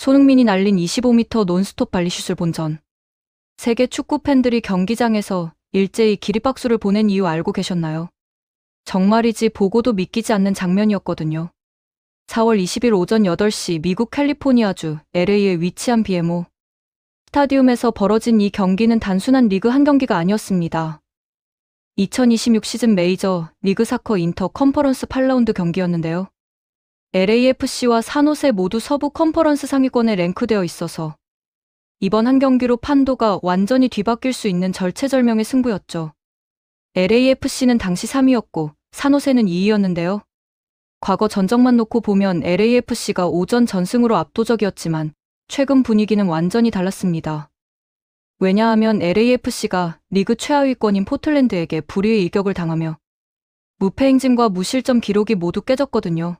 손흥민이 날린 25m 논스톱 발리슛을 본 전 세계 축구 팬들이 경기장에서 일제히 기립박수를 보낸 이유 알고 계셨나요? 정말이지 보고도 믿기지 않는 장면이었거든요. 4월 20일 오전 8시 미국 캘리포니아주 LA에 위치한 BMO 스타디움에서 벌어진 이 경기는 단순한 리그 한 경기가 아니었습니다. 2026 시즌 메이저 리그 사커 인터 컨퍼런스 8라운드 경기였는데요. LAFC와 산호세 모두 서부 컨퍼런스 상위권에 랭크되어 있어서 이번 한 경기로 판도가 완전히 뒤바뀔 수 있는 절체절명의 승부였죠. LAFC는 당시 3위였고 산호세는 2위였는데요. 과거 전적만 놓고 보면 LAFC가 오전 전승으로 압도적이었지만 최근 분위기는 완전히 달랐습니다. 왜냐하면 LAFC가 리그 최하위권인 포틀랜드에게 불의의 일격을 당하며 무패 행진과 무실점 기록이 모두 깨졌거든요.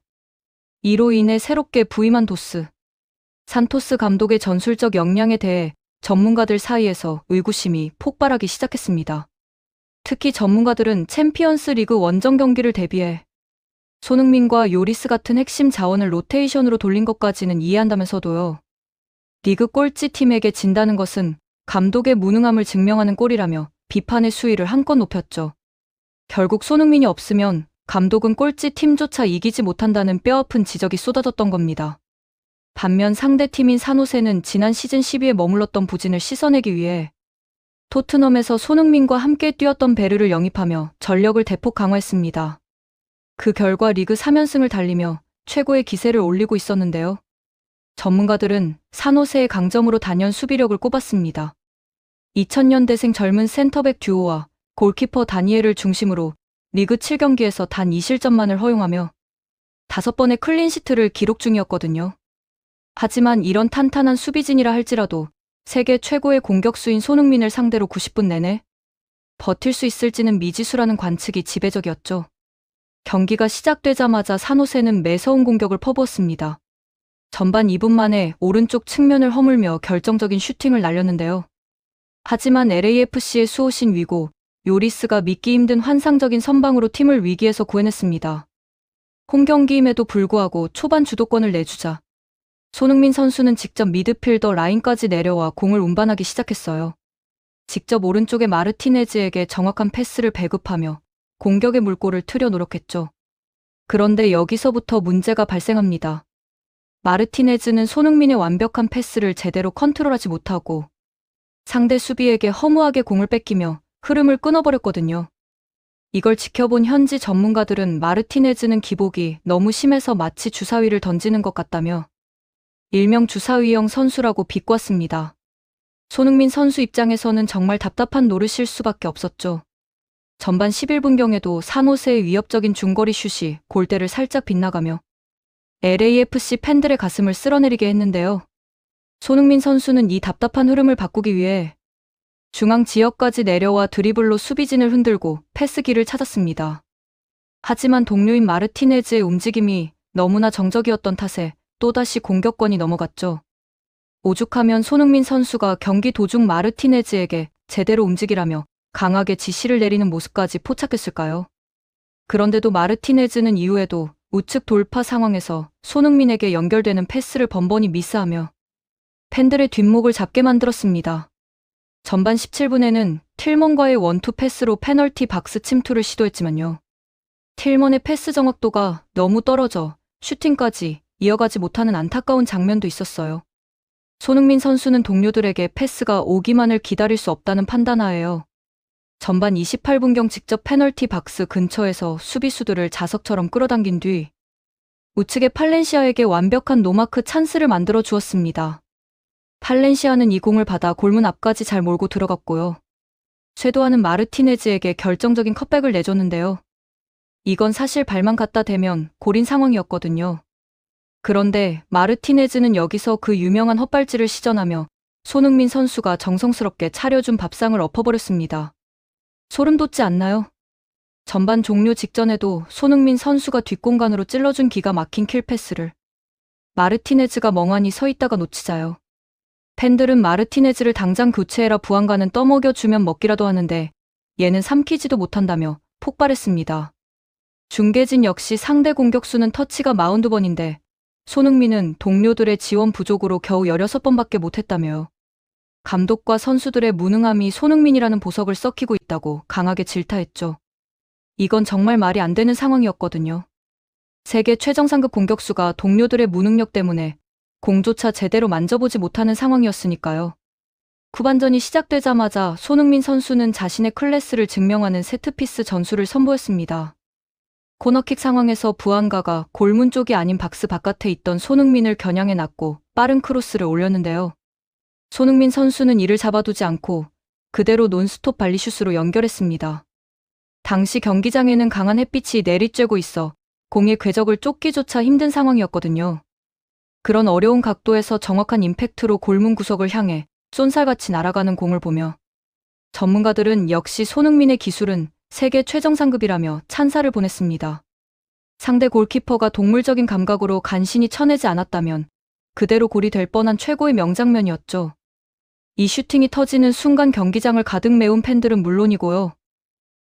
이로 인해 새롭게 부임한 도스 산토스 감독의 전술적 역량에 대해 전문가들 사이에서 의구심이 폭발하기 시작했습니다. 특히 전문가들은 챔피언스 리그 원정 경기를 대비해 손흥민과 요리스 같은 핵심 자원을 로테이션으로 돌린 것까지는 이해한다면서도요. 리그 꼴찌 팀에게 진다는 것은 감독의 무능함을 증명하는 꼴이라며 비판의 수위를 한껏 높였죠. 결국 손흥민이 없으면 감독은 꼴찌 팀조차 이기지 못한다는 뼈아픈 지적이 쏟아졌던 겁니다. 반면 상대팀인 산호세는 지난 시즌 10위에 머물렀던 부진을 씻어내기 위해 토트넘에서 손흥민과 함께 뛰었던 베르를 영입하며 전력을 대폭 강화했습니다. 그 결과 리그 3연승을 달리며 최고의 기세를 올리고 있었는데요. 전문가들은 산호세의 강점으로 단연 수비력을 꼽았습니다. 2000년대생 젊은 센터백 듀오와 골키퍼 다니엘을 중심으로 리그 7경기에서 단 2실점만을 허용하며 5번의 클린시트를 기록 중이었거든요. 하지만 이런 탄탄한 수비진이라 할지라도 세계 최고의 공격수인 손흥민을 상대로 90분 내내 버틸 수 있을지는 미지수라는 관측이 지배적이었죠. 경기가 시작되자마자 산호세는 매서운 공격을 퍼부었습니다. 전반 2분 만에 오른쪽 측면을 허물며 결정적인 슈팅을 날렸는데요. 하지만 LAFC의 수호신 위고 요리스가 믿기 힘든 환상적인 선방으로 팀을 위기에서 구해냈습니다. 홈경기임에도 불구하고 초반 주도권을 내주자 손흥민 선수는 직접 미드필더 라인까지 내려와 공을 운반하기 시작했어요. 직접 오른쪽의 마르티네즈에게 정확한 패스를 배급하며 공격의 물꼬를 트려 노력했죠. 그런데 여기서부터 문제가 발생합니다. 마르티네즈는 손흥민의 완벽한 패스를 제대로 컨트롤하지 못하고 상대 수비에게 허무하게 공을 뺏기며 흐름을 끊어버렸거든요. 이걸 지켜본 현지 전문가들은 마르티네즈는 기복이 너무 심해서 마치 주사위를 던지는 것 같다며 일명 주사위형 선수라고 비꼬았습니다. 손흥민 선수 입장에서는 정말 답답한 노릇일 수밖에 없었죠. 전반 11분경에도 산호세의 위협적인 중거리 슛이 골대를 살짝 빗나가며 LAFC 팬들의 가슴을 쓸어내리게 했는데요. 손흥민 선수는 이 답답한 흐름을 바꾸기 위해 중앙 지역까지 내려와 드리블로 수비진을 흔들고 패스기를 찾았습니다. 하지만 동료인 마르티네즈의 움직임이 너무나 정적이었던 탓에 또다시 공격권이 넘어갔죠. 오죽하면 손흥민 선수가 경기 도중 마르티네즈에게 제대로 움직이라며 강하게 지시를 내리는 모습까지 포착했을까요? 그런데도 마르티네즈는 이후에도 우측 돌파 상황에서 손흥민에게 연결되는 패스를 번번이 미스하며 팬들의 뒷목을 잡게 만들었습니다. 전반 17분에는 틸먼과의 원투 패스로 페널티 박스 침투를 시도했지만요. 틸먼의 패스 정확도가 너무 떨어져 슈팅까지 이어가지 못하는 안타까운 장면도 있었어요. 손흥민 선수는 동료들에게 패스가 오기만을 기다릴 수 없다는 판단하에요. 전반 28분경 직접 페널티 박스 근처에서 수비수들을 자석처럼 끌어당긴 뒤 우측의 팔렌시아에게 완벽한 노마크 찬스를 만들어 주었습니다. 팔렌시아는 이 공을 받아 골문 앞까지 잘 몰고 들어갔고요. 쇄도하는 마르티네즈에게 결정적인 컷백을 내줬는데요. 이건 사실 발만 갖다 대면 골인 상황이었거든요. 그런데 마르티네즈는 여기서 그 유명한 헛발질을 시전하며 손흥민 선수가 정성스럽게 차려준 밥상을 엎어버렸습니다. 소름 돋지 않나요? 전반 종료 직전에도 손흥민 선수가 뒷공간으로 찔러준 기가 막힌 킬패스를 마르티네즈가 멍하니 서 있다가 놓치자요. 팬들은 마르티네즈를 당장 교체해라 부안가는 떠먹여주면 먹기라도 하는데 얘는 삼키지도 못한다며 폭발했습니다. 중계진 역시 상대 공격수는 터치가 42번인데 손흥민은 동료들의 지원 부족으로 겨우 16번밖에 못했다며요. 감독과 선수들의 무능함이 손흥민이라는 보석을 썩히고 있다고 강하게 질타했죠. 이건 정말 말이 안 되는 상황이었거든요. 세계 최정 상급 공격수가 동료들의 무능력 때문에 공조차 제대로 만져보지 못하는 상황이었으니까요. 후반전이 시작되자마자 손흥민 선수는 자신의 클래스를 증명하는 세트피스 전술을 선보였습니다. 코너킥 상황에서 부안가가 골문 쪽이 아닌 박스 바깥에 있던 손흥민을 겨냥해 놨고 빠른 크로스를 올렸는데요. 손흥민 선수는 이를 잡아두지 않고 그대로 논스톱 발리슛으로 연결했습니다. 당시 경기장에는 강한 햇빛이 내리쬐고 있어 공의 궤적을 쫓기조차 힘든 상황이었거든요. 그런 어려운 각도에서 정확한 임팩트로 골문 구석을 향해 쏜살같이 날아가는 공을 보며 전문가들은 역시 손흥민의 기술은 세계 최정상급이라며 찬사를 보냈습니다. 상대 골키퍼가 동물적인 감각으로 간신히 쳐내지 않았다면 그대로 골이 될 뻔한 최고의 명장면이었죠. 이 슈팅이 터지는 순간 경기장을 가득 메운 팬들은 물론이고요.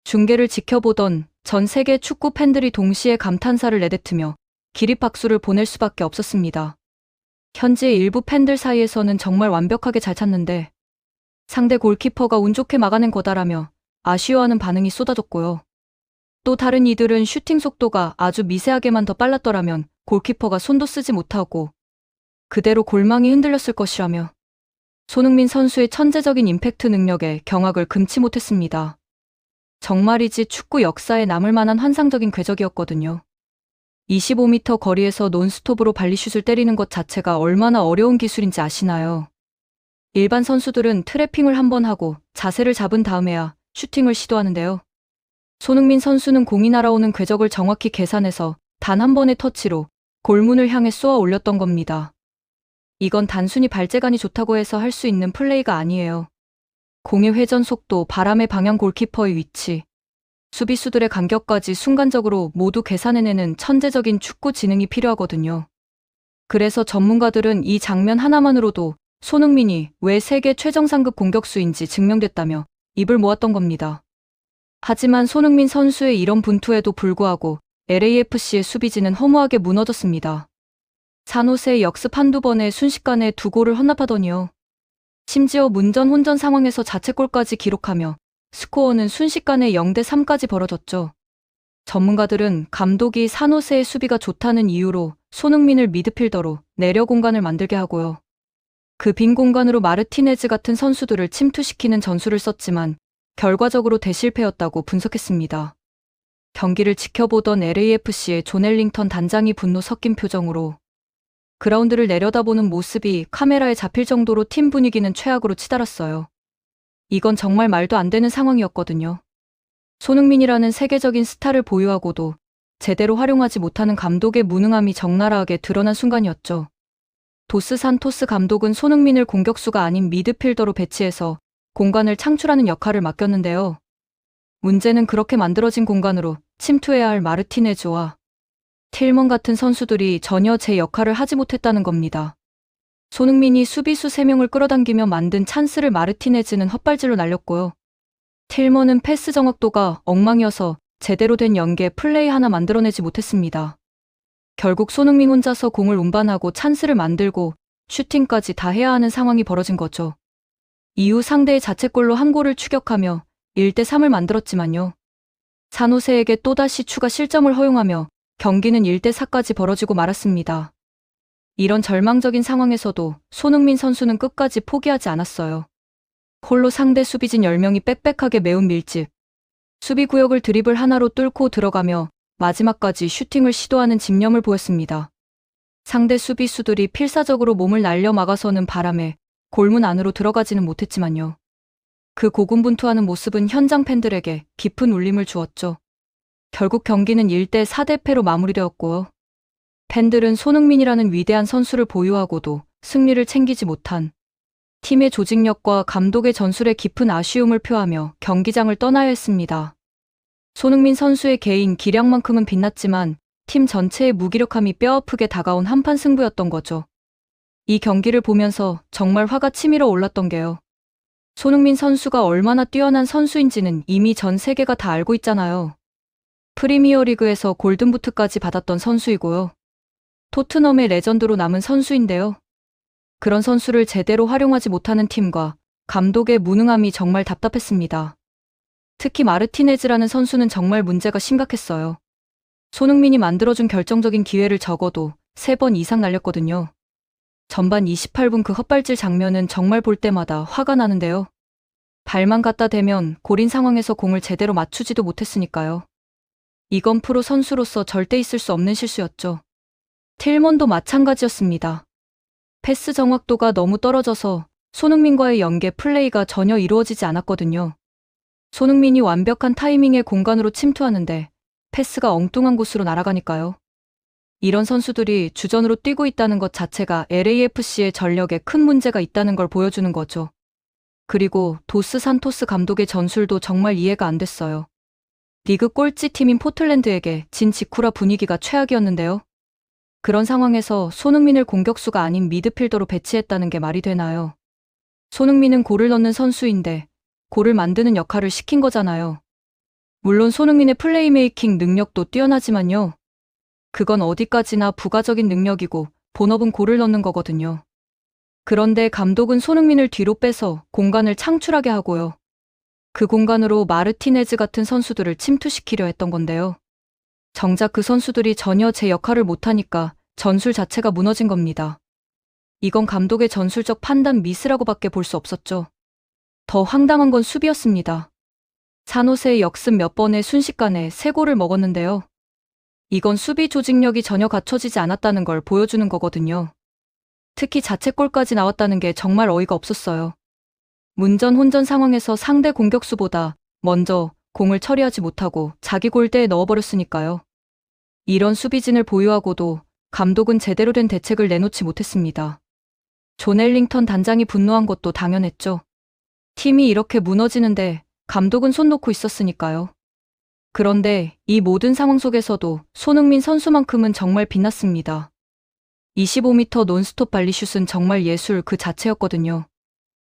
중계를 지켜보던 전 세계 축구 팬들이 동시에 감탄사를 내뱉으며 기립박수를 보낼 수밖에 없었습니다. 현지의 일부 팬들 사이에서는 정말 완벽하게 잘 찼는데 상대 골키퍼가 운 좋게 막아낸 거다라며 아쉬워하는 반응이 쏟아졌고요. 또 다른 이들은 슈팅 속도가 아주 미세하게만 더 빨랐더라면 골키퍼가 손도 쓰지 못하고 그대로 골망이 흔들렸을 것이라며 손흥민 선수의 천재적인 임팩트 능력에 경악을 금치 못했습니다. 정말이지 축구 역사에 남을 만한 환상적인 궤적이었거든요. 25m 거리에서 논스톱으로 발리슛을 때리는 것 자체가 얼마나 어려운 기술인지 아시나요? 일반 선수들은 트래핑을 한번 하고 자세를 잡은 다음에야 슈팅을 시도하는데요. 손흥민 선수는 공이 날아오는 궤적을 정확히 계산해서 단 한 번의 터치로 골문을 향해 쏘아 올렸던 겁니다. 이건 단순히 발재간이 좋다고 해서 할 수 있는 플레이가 아니에요. 공의 회전 속도, 바람의 방향, 골키퍼의 위치, 수비수들의 간격까지 순간적으로 모두 계산해내는 천재적인 축구 지능이 필요하거든요. 그래서 전문가들은 이 장면 하나만으로도 손흥민이 왜 세계 최정상급 공격수인지 증명됐다며 입을 모았던 겁니다. 하지만 손흥민 선수의 이런 분투에도 불구하고 LAFC의 수비진은 허무하게 무너졌습니다. 산호세의 역습 한두 번에 순식간에 2골을 헌납하더니요. 심지어 문전 혼전 상황에서 자책골까지 기록하며 스코어는 순식간에 0대3까지 벌어졌죠. 전문가들은 감독이 산호세의 수비가 좋다는 이유로 손흥민을 미드필더로 내려 공간을 만들게 하고요. 그 빈 공간으로 마르티네즈 같은 선수들을 침투시키는 전술을 썼지만 결과적으로 대실패였다고 분석했습니다. 경기를 지켜보던 LAFC의 존 엘링턴 단장이 분노 섞인 표정으로 그라운드를 내려다보는 모습이 카메라에 잡힐 정도로 팀 분위기는 최악으로 치달았어요. 이건 정말 말도 안 되는 상황이었거든요. 손흥민이라는 세계적인 스타를 보유하고도 제대로 활용하지 못하는 감독의 무능함이 적나라하게 드러난 순간이었죠. 도스 산토스 감독은 손흥민을 공격수가 아닌 미드필더로 배치해서 공간을 창출하는 역할을 맡겼는데요. 문제는 그렇게 만들어진 공간으로 침투해야 할 마르티네즈와 틸먼 같은 선수들이 전혀 제 역할을 하지 못했다는 겁니다. 손흥민이 수비수 3명을 끌어당기며 만든 찬스를 마르티네즈는 헛발질로 날렸고요. 틸먼은 패스 정확도가 엉망이어서 제대로 된 연계 플레이 하나 만들어내지 못했습니다. 결국 손흥민 혼자서 공을 운반하고 찬스를 만들고 슈팅까지 다 해야 하는 상황이 벌어진 거죠. 이후 상대의 자책골로 한 골을 추격하며 1대3을 만들었지만요. 산호세에게 또다시 추가 실점을 허용하며 경기는 1대4까지 벌어지고 말았습니다. 이런 절망적인 상황에서도 손흥민 선수는 끝까지 포기하지 않았어요. 홀로 상대 수비진 10명이 빽빽하게 메운 밀집. 수비구역을 드리블 하나로 뚫고 들어가며 마지막까지 슈팅을 시도하는 집념을 보였습니다. 상대 수비수들이 필사적으로 몸을 날려 막아서는 바람에 골문 안으로 들어가지는 못했지만요. 그 고군분투하는 모습은 현장 팬들에게 깊은 울림을 주었죠. 결국 경기는 1대4대패로 마무리되었고요. 팬들은 손흥민이라는 위대한 선수를 보유하고도 승리를 챙기지 못한 팀의 조직력과 감독의 전술에 깊은 아쉬움을 표하며 경기장을 떠나야 했습니다. 손흥민 선수의 개인 기량만큼은 빛났지만 팀 전체의 무기력함이 뼈아프게 다가온 한판 승부였던 거죠. 이 경기를 보면서 정말 화가 치밀어 올랐던 게요. 손흥민 선수가 얼마나 뛰어난 선수인지는 이미 전 세계가 다 알고 있잖아요. 프리미어리그에서 골든부트까지 받았던 선수이고요. 토트넘의 레전드로 남은 선수인데요. 그런 선수를 제대로 활용하지 못하는 팀과 감독의 무능함이 정말 답답했습니다. 특히 마르티네즈라는 선수는 정말 문제가 심각했어요. 손흥민이 만들어준 결정적인 기회를 적어도 3번 이상 날렸거든요. 전반 28분 그 헛발질 장면은 정말 볼 때마다 화가 나는데요. 발만 갖다 대면 골인 상황에서 공을 제대로 맞추지도 못했으니까요. 이건 프로 선수로서 절대 있을 수 없는 실수였죠. 틸먼도 마찬가지였습니다. 패스 정확도가 너무 떨어져서 손흥민과의 연계 플레이가 전혀 이루어지지 않았거든요. 손흥민이 완벽한 타이밍에 공간으로 침투하는데 패스가 엉뚱한 곳으로 날아가니까요. 이런 선수들이 주전으로 뛰고 있다는 것 자체가 LAFC의 전력에 큰 문제가 있다는 걸 보여주는 거죠. 그리고 도스 산토스 감독의 전술도 정말 이해가 안 됐어요. 리그 꼴찌 팀인 포틀랜드에게 진 직후라 분위기가 최악이었는데요. 그런 상황에서 손흥민을 공격수가 아닌 미드필더로 배치했다는 게 말이 되나요? 손흥민은 골을 넣는 선수인데 골을 만드는 역할을 시킨 거잖아요. 물론 손흥민의 플레이메이킹 능력도 뛰어나지만요. 그건 어디까지나 부가적인 능력이고 본업은 골을 넣는 거거든요. 그런데 감독은 손흥민을 뒤로 빼서 공간을 창출하게 하고요. 그 공간으로 마르티네즈 같은 선수들을 침투시키려 했던 건데요. 정작 그 선수들이 전혀 제 역할을 못하니까 전술 자체가 무너진 겁니다. 이건 감독의 전술적 판단 미스라고밖에 볼 수 없었죠. 더 황당한 건 수비였습니다. 산호세의 역습 몇 번의 순식간에 3골을 먹었는데요. 이건 수비 조직력이 전혀 갖춰지지 않았다는 걸 보여주는 거거든요. 특히 자책골까지 나왔다는 게 정말 어이가 없었어요. 문전 혼전 상황에서 상대 공격수보다 먼저 공을 처리하지 못하고 자기 골대에 넣어버렸으니까요. 이런 수비진을 보유하고도 감독은 제대로 된 대책을 내놓지 못했습니다. 존 엘링턴 단장이 분노한 것도 당연했죠. 팀이 이렇게 무너지는데 감독은 손 놓고 있었으니까요. 그런데 이 모든 상황 속에서도 손흥민 선수만큼은 정말 빛났습니다. 25m 논스톱 발리슛은 정말 예술 그 자체였거든요.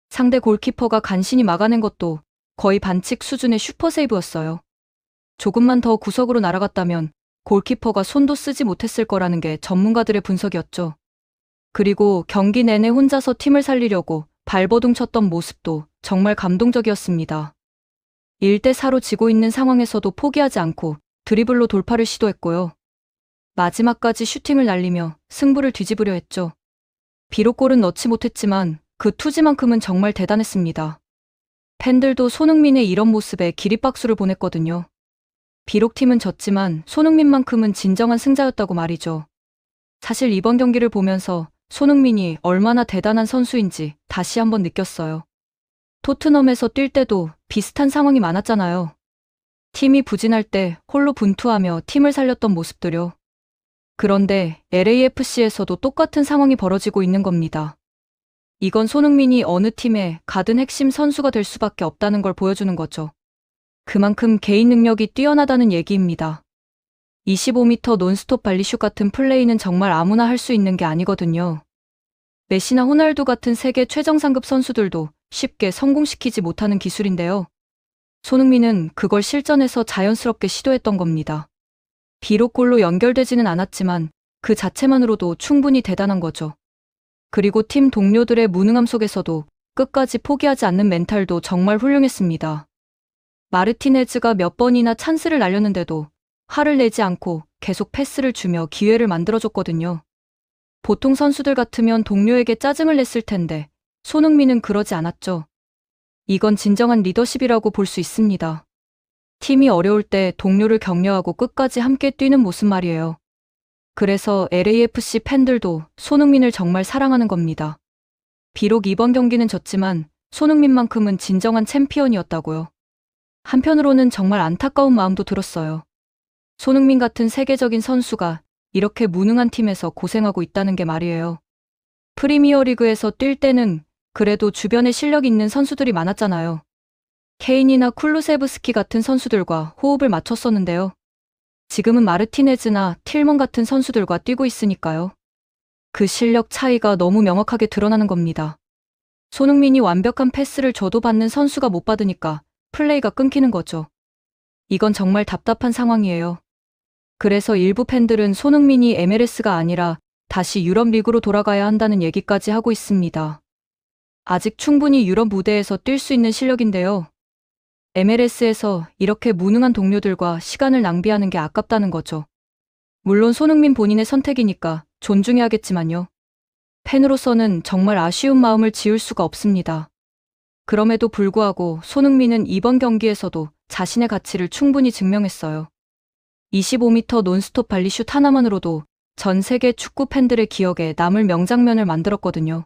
상대 골키퍼가 간신히 막아낸 것도 거의 반칙 수준의 슈퍼세이브였어요. 조금만 더 구석으로 날아갔다면 골키퍼가 손도 쓰지 못했을 거라는 게 전문가들의 분석이었죠. 그리고 경기 내내 혼자서 팀을 살리려고 발버둥 쳤던 모습도 정말 감동적이었습니다. 1대4로 지고 있는 상황에서도 포기하지 않고 드리블로 돌파를 시도했고요. 마지막까지 슈팅을 날리며 승부를 뒤집으려 했죠. 비록 골은 넣지 못했지만 그 투지만큼은 정말 대단했습니다. 팬들도 손흥민의 이런 모습에 기립박수를 보냈거든요. 비록 팀은 졌지만 손흥민만큼은 진정한 승자였다고 말이죠. 사실 이번 경기를 보면서 손흥민이 얼마나 대단한 선수인지 다시 한번 느꼈어요. 토트넘에서 뛸 때도 비슷한 상황이 많았잖아요. 팀이 부진할 때 홀로 분투하며 팀을 살렸던 모습들요. 그런데 LAFC에서도 똑같은 상황이 벌어지고 있는 겁니다. 이건 손흥민이 어느 팀에 가든 핵심 선수가 될 수밖에 없다는 걸 보여주는 거죠. 그만큼 개인 능력이 뛰어나다는 얘기입니다. 25m 논스톱 발리슛 같은 플레이는 정말 아무나 할 수 있는 게 아니거든요. 메시나 호날두 같은 세계 최정상급 선수들도 쉽게 성공시키지 못하는 기술인데요. 손흥민은 그걸 실전에서 자연스럽게 시도했던 겁니다. 비록 골로 연결되지는 않았지만 그 자체만으로도 충분히 대단한 거죠. 그리고 팀 동료들의 무능함 속에서도 끝까지 포기하지 않는 멘탈도 정말 훌륭했습니다. 마르티네즈가 몇 번이나 찬스를 날렸는데도 화를 내지 않고 계속 패스를 주며 기회를 만들어줬거든요. 보통 선수들 같으면 동료에게 짜증을 냈을 텐데 손흥민은 그러지 않았죠. 이건 진정한 리더십이라고 볼 수 있습니다. 팀이 어려울 때 동료를 격려하고 끝까지 함께 뛰는 모습 말이에요. 그래서 LAFC 팬들도 손흥민을 정말 사랑하는 겁니다. 비록 이번 경기는 졌지만 손흥민만큼은 진정한 챔피언이었다고요. 한편으로는 정말 안타까운 마음도 들었어요. 손흥민 같은 세계적인 선수가 이렇게 무능한 팀에서 고생하고 있다는 게 말이에요. 프리미어리그에서 뛸 때는 그래도 주변에 실력 있는 선수들이 많았잖아요. 케인이나 쿨루세브스키 같은 선수들과 호흡을 맞췄었는데요. 지금은 마르티네즈나 틸먼 같은 선수들과 뛰고 있으니까요. 그 실력 차이가 너무 명확하게 드러나는 겁니다. 손흥민이 완벽한 패스를 줘도 받는 선수가 못 받으니까 플레이가 끊기는 거죠. 이건 정말 답답한 상황이에요. 그래서 일부 팬들은 손흥민이 MLS가 아니라 다시 유럽 리그로 돌아가야 한다는 얘기까지 하고 있습니다. 아직 충분히 유럽 무대에서 뛸 수 있는 실력인데요. MLS에서 이렇게 무능한 동료들과 시간을 낭비하는 게 아깝다는 거죠. 물론 손흥민 본인의 선택이니까 존중해야겠지만요. 팬으로서는 정말 아쉬운 마음을 지울 수가 없습니다. 그럼에도 불구하고 손흥민은 이번 경기에서도 자신의 가치를 충분히 증명했어요. 25m 논스톱 발리슛 하나만으로도 전 세계 축구 팬들의 기억에 남을 명장면을 만들었거든요.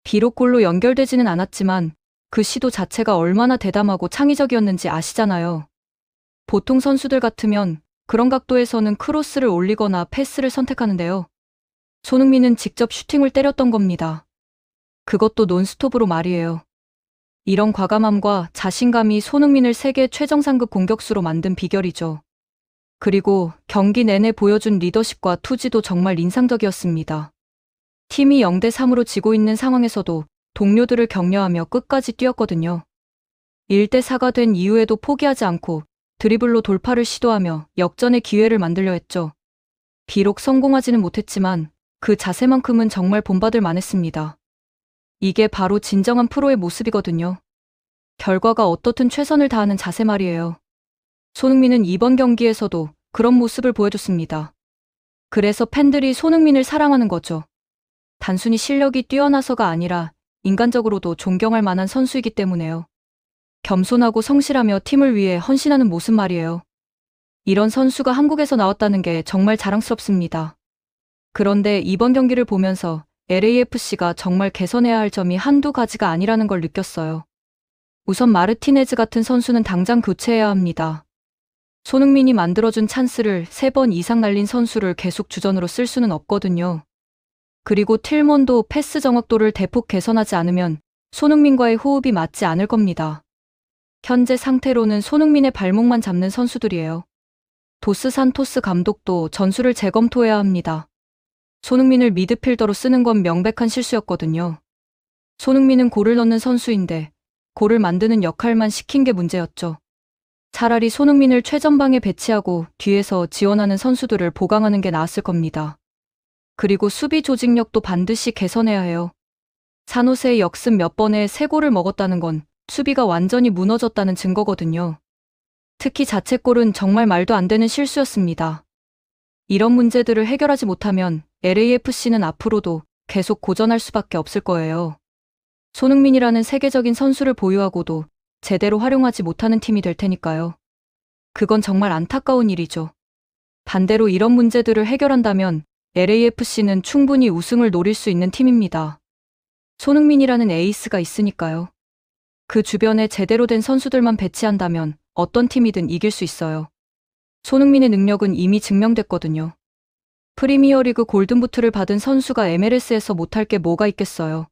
비록 골로 연결되지는 않았지만 그 시도 자체가 얼마나 대담하고 창의적이었는지 아시잖아요. 보통 선수들 같으면 그런 각도에서는 크로스를 올리거나 패스를 선택하는데요. 손흥민은 직접 슈팅을 때렸던 겁니다. 그것도 논스톱으로 말이에요. 이런 과감함과 자신감이 손흥민을 세계 최정상급 공격수로 만든 비결이죠. 그리고 경기 내내 보여준 리더십과 투지도 정말 인상적이었습니다. 팀이 0대3으로 지고 있는 상황에서도 동료들을 격려하며 끝까지 뛰었거든요. 1대4가 된 이후에도 포기하지 않고 드리블로 돌파를 시도하며 역전의 기회를 만들려 했죠. 비록 성공하지는 못했지만 그 자세만큼은 정말 본받을 만했습니다. 이게 바로 진정한 프로의 모습이거든요. 결과가 어떻든 최선을 다하는 자세 말이에요. 손흥민은 이번 경기에서도 그런 모습을 보여줬습니다. 그래서 팬들이 손흥민을 사랑하는 거죠. 단순히 실력이 뛰어나서가 아니라 인간적으로도 존경할 만한 선수이기 때문에요. 겸손하고 성실하며 팀을 위해 헌신하는 모습 말이에요. 이런 선수가 한국에서 나왔다는 게 정말 자랑스럽습니다. 그런데 이번 경기를 보면서 LAFC가 정말 개선해야 할 점이 한두 가지가 아니라는 걸 느꼈어요. 우선 마르티네즈 같은 선수는 당장 교체해야 합니다. 손흥민이 만들어준 찬스를 3번 이상 날린 선수를 계속 주전으로 쓸 수는 없거든요. 그리고 틸먼도 패스 정확도를 대폭 개선하지 않으면 손흥민과의 호흡이 맞지 않을 겁니다. 현재 상태로는 손흥민의 발목만 잡는 선수들이에요. 도스 산토스 감독도 전술을 재검토해야 합니다. 손흥민을 미드필더로 쓰는 건 명백한 실수였거든요. 손흥민은 골을 넣는 선수인데 골을 만드는 역할만 시킨 게 문제였죠. 차라리 손흥민을 최전방에 배치하고 뒤에서 지원하는 선수들을 보강하는 게 나았을 겁니다. 그리고 수비 조직력도 반드시 개선해야 해요. 산호세의 역습 몇 번에 3골을 먹었다는 건 수비가 완전히 무너졌다는 증거거든요. 특히 자책골은 정말 말도 안 되는 실수였습니다. 이런 문제들을 해결하지 못하면 LAFC는 앞으로도 계속 고전할 수밖에 없을 거예요. 손흥민이라는 세계적인 선수를 보유하고도 제대로 활용하지 못하는 팀이 될 테니까요. 그건 정말 안타까운 일이죠. 반대로 이런 문제들을 해결한다면 LAFC는 충분히 우승을 노릴 수 있는 팀입니다. 손흥민이라는 에이스가 있으니까요. 그 주변에 제대로 된 선수들만 배치한다면 어떤 팀이든 이길 수 있어요. 손흥민의 능력은 이미 증명됐거든요. 프리미어리그 골든부트를 받은 선수가 MLS에서 못할 게 뭐가 있겠어요.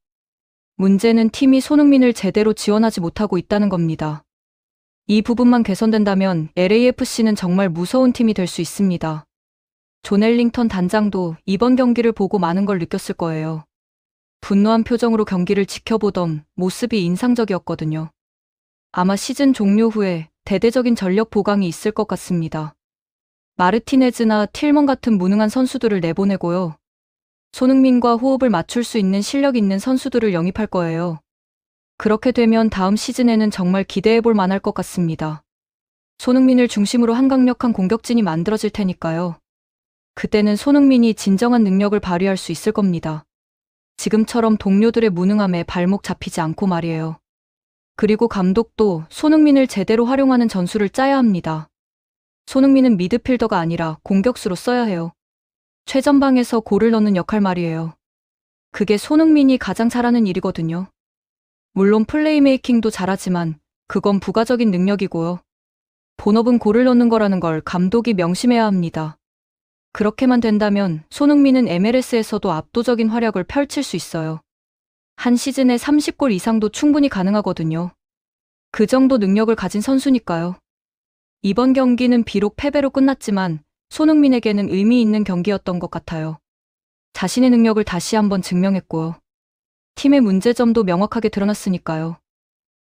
문제는 팀이 손흥민을 제대로 지원하지 못하고 있다는 겁니다. 이 부분만 개선된다면 LAFC는 정말 무서운 팀이 될 수 있습니다. 존 엘링턴 단장도 이번 경기를 보고 많은 걸 느꼈을 거예요. 분노한 표정으로 경기를 지켜보던 모습이 인상적이었거든요. 아마 시즌 종료 후에 대대적인 전력 보강이 있을 것 같습니다. 마르티네즈나 틸먼 같은 무능한 선수들을 내보내고요. 손흥민과 호흡을 맞출 수 있는 실력 있는 선수들을 영입할 거예요. 그렇게 되면 다음 시즌에는 정말 기대해볼 만할 것 같습니다. 손흥민을 중심으로 한 강력한 공격진이 만들어질 테니까요. 그때는 손흥민이 진정한 능력을 발휘할 수 있을 겁니다. 지금처럼 동료들의 무능함에 발목 잡히지 않고 말이에요. 그리고 감독도 손흥민을 제대로 활용하는 전술을 짜야 합니다. 손흥민은 미드필더가 아니라 공격수로 써야 해요. 최전방에서 골을 넣는 역할 말이에요. 그게 손흥민이 가장 잘하는 일이거든요. 물론 플레이메이킹도 잘하지만 그건 부가적인 능력이고요. 본업은 골을 넣는 거라는 걸 감독이 명심해야 합니다. 그렇게만 된다면 손흥민은 MLS에서도 압도적인 활약을 펼칠 수 있어요. 한 시즌에 30골 이상도 충분히 가능하거든요. 그 정도 능력을 가진 선수니까요. 이번 경기는 비록 패배로 끝났지만 손흥민에게는 의미 있는 경기였던 것 같아요. 자신의 능력을 다시 한번 증명했고요. 팀의 문제점도 명확하게 드러났으니까요.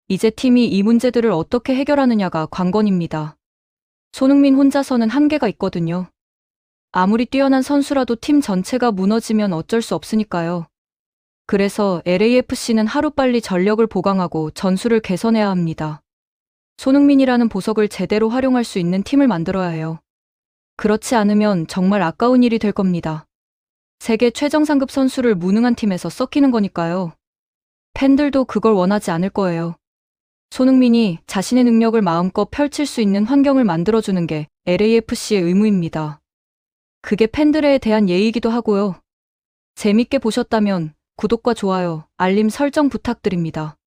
이제 팀이 이 문제들을 어떻게 해결하느냐가 관건입니다. 손흥민 혼자서는 한계가 있거든요. 아무리 뛰어난 선수라도 팀 전체가 무너지면 어쩔 수 없으니까요. 그래서 LAFC는 하루빨리 전력을 보강하고 전술을 개선해야 합니다. 손흥민이라는 보석을 제대로 활용할 수 있는 팀을 만들어야 해요. 그렇지 않으면 정말 아까운 일이 될 겁니다. 세계 최정상급 선수를 무능한 팀에서 썩히는 거니까요. 팬들도 그걸 원하지 않을 거예요. 손흥민이 자신의 능력을 마음껏 펼칠 수 있는 환경을 만들어주는 게 LAFC의 의무입니다. 그게 팬들에 대한 예의이기도 하고요. 재밌게 보셨다면 구독과 좋아요, 알림 설정 부탁드립니다.